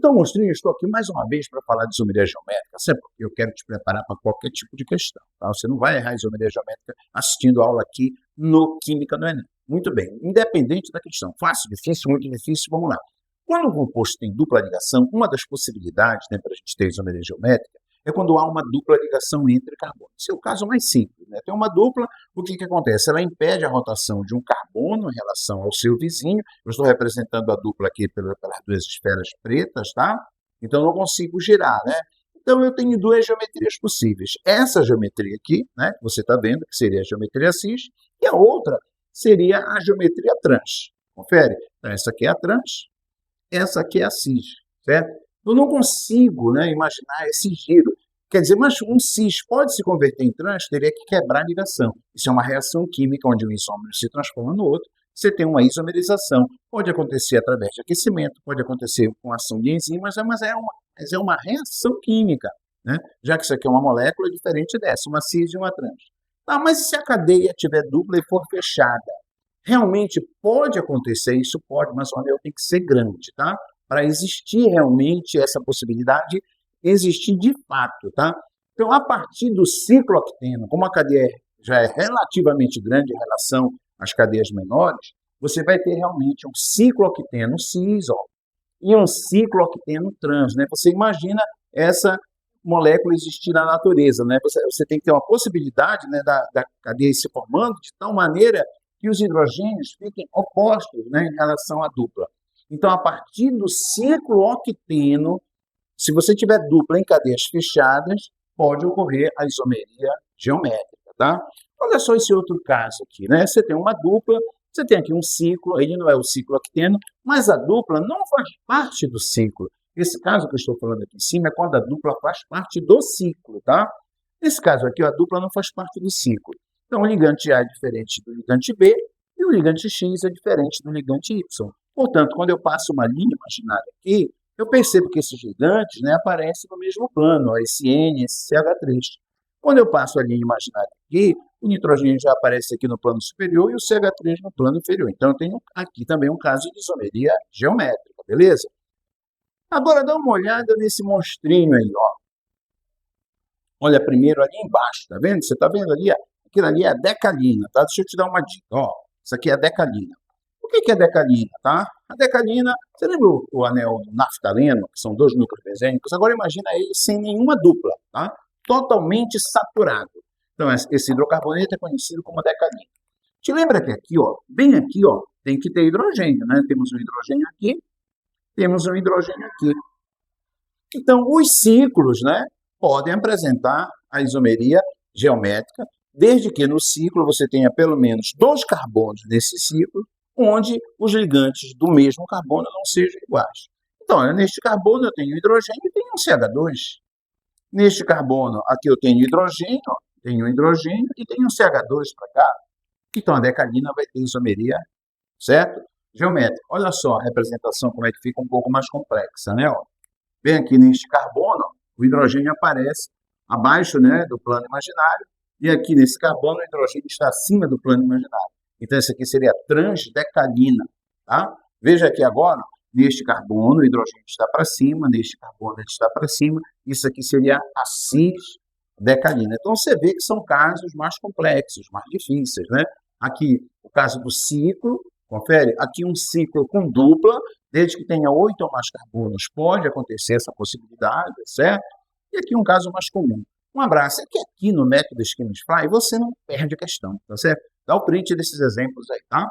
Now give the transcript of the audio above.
Então, monstrinho, eu estou aqui mais uma vez para falar de isomeria geométrica, sabe? Porque eu quero te preparar para qualquer tipo de questão, tá? Você não vai errar isomeria geométrica assistindo a aula aqui no Química do Enem. Muito bem, independente da questão, fácil, difícil, muito difícil, vamos lá. Quando um composto tem dupla ligação, uma das possibilidades, né, para a gente ter isomeria geométrica é quando há uma dupla ligação entre carbonos. Esse é o caso mais simples, né? Tem uma dupla, o que acontece? Ela impede a rotação de um carbono em relação ao seu vizinho. Eu estou representando a dupla aqui pelas duas esferas pretas, tá? Então, eu não consigo girar, né? Então, eu tenho duas geometrias possíveis. Essa geometria aqui, né, que você está vendo, que seria a geometria cis, e a outra seria a geometria trans. Confere? Então, essa aqui é a trans, essa aqui é a cis, certo? Eu não consigo, né, imaginar esse giro. Quer dizer, mas um cis pode se converter em trans, teria que quebrar a ligação. Isso é uma reação química onde um isômero se transforma no outro. Você tem uma isomerização. Pode acontecer através de aquecimento, pode acontecer com ação de enzimas, mas é uma reação química, né? Já que isso aqui é uma molécula diferente dessa, uma cis e uma trans. Ah, mas se a cadeia tiver dupla e for fechada, realmente pode acontecer, isso pode, mas o anel tem que ser grande, tá? Para existir realmente essa possibilidade, existir de fato, tá? Então, a partir do cicloocteno, como a cadeia já é relativamente grande em relação às cadeias menores, você vai ter realmente um cicloocteno cis, ó, e um cicloocteno trans, né? Você imagina essa molécula existir na natureza, né? Você tem que ter uma possibilidade, né, da cadeia se formando de tal maneira que os hidrogênios fiquem opostos, né, em relação à dupla. Então, a partir do cicloocteno, se você tiver dupla em cadeias fechadas, pode ocorrer a isomeria geométrica, tá? Olha só esse outro caso aqui, né? Você tem uma dupla, você tem aqui um ciclo, ele não é o cicloocteno, mas a dupla não faz parte do ciclo. Esse caso que eu estou falando aqui em cima é quando a dupla faz parte do ciclo, tá? Nesse caso aqui, a dupla não faz parte do ciclo. Então, o ligante A é diferente do ligante B e o ligante X é diferente do ligante Y. Portanto, quando eu passo uma linha imaginária aqui, eu percebo que esses ligantes, né, aparecem no mesmo plano, ó, esse N, esse CH3. Quando eu passo a linha imaginária aqui, o nitrogênio já aparece aqui no plano superior e o CH3 no plano inferior. Então, eu tenho aqui também um caso de isomeria geométrica, beleza? Agora, dá uma olhada nesse monstrinho aí, ó. Olha primeiro ali embaixo, tá vendo? Você tá vendo ali, ó? Aquilo ali é a decalina, tá? Deixa eu te dar uma dica, ó. Isso aqui é a decalina. O que é decalina, tá? A decalina, você lembra o anel naftaleno, que são dois núcleos benzênicos? Agora imagina ele sem nenhuma dupla, tá? Totalmente saturado. Então, esse hidrocarboneto é conhecido como decalina. Te lembra que aqui, ó, bem aqui, ó, tem que ter hidrogênio, né? Temos um hidrogênio aqui, temos um hidrogênio aqui. Então, os ciclos, né, podem apresentar a isomeria geométrica, desde que no ciclo você tenha pelo menos dois carbonos nesse ciclo, onde os ligantes do mesmo carbono não sejam iguais. Então, neste carbono eu tenho hidrogênio e tenho um CH2. Neste carbono, aqui eu tenho hidrogênio e tenho um CH2 para cá. Então, a decalina vai ter isomeria, certo? Geométrica. Olha só a representação, como é que fica um pouco mais complexa, né? Bem aqui neste carbono, o hidrogênio aparece abaixo, né, do plano imaginário, e aqui nesse carbono o hidrogênio está acima do plano imaginário. Então, essa aqui seria a transdecalina, tá? Veja aqui agora, neste carbono o hidrogênio está para cima, neste carbono ele está para cima, isso aqui seria a cisdecalina. Então, você vê que são casos mais complexos, mais difíceis, né? Aqui, o caso do ciclo, confere? Aqui um ciclo com dupla, desde que tenha 8 ou mais carbonos, pode acontecer essa possibilidade, certo? E aqui um caso mais comum. Um abraço. É que aqui no método Scheme Fly você não perde a questão, tá certo? Dá o print desses exemplos aí, tá?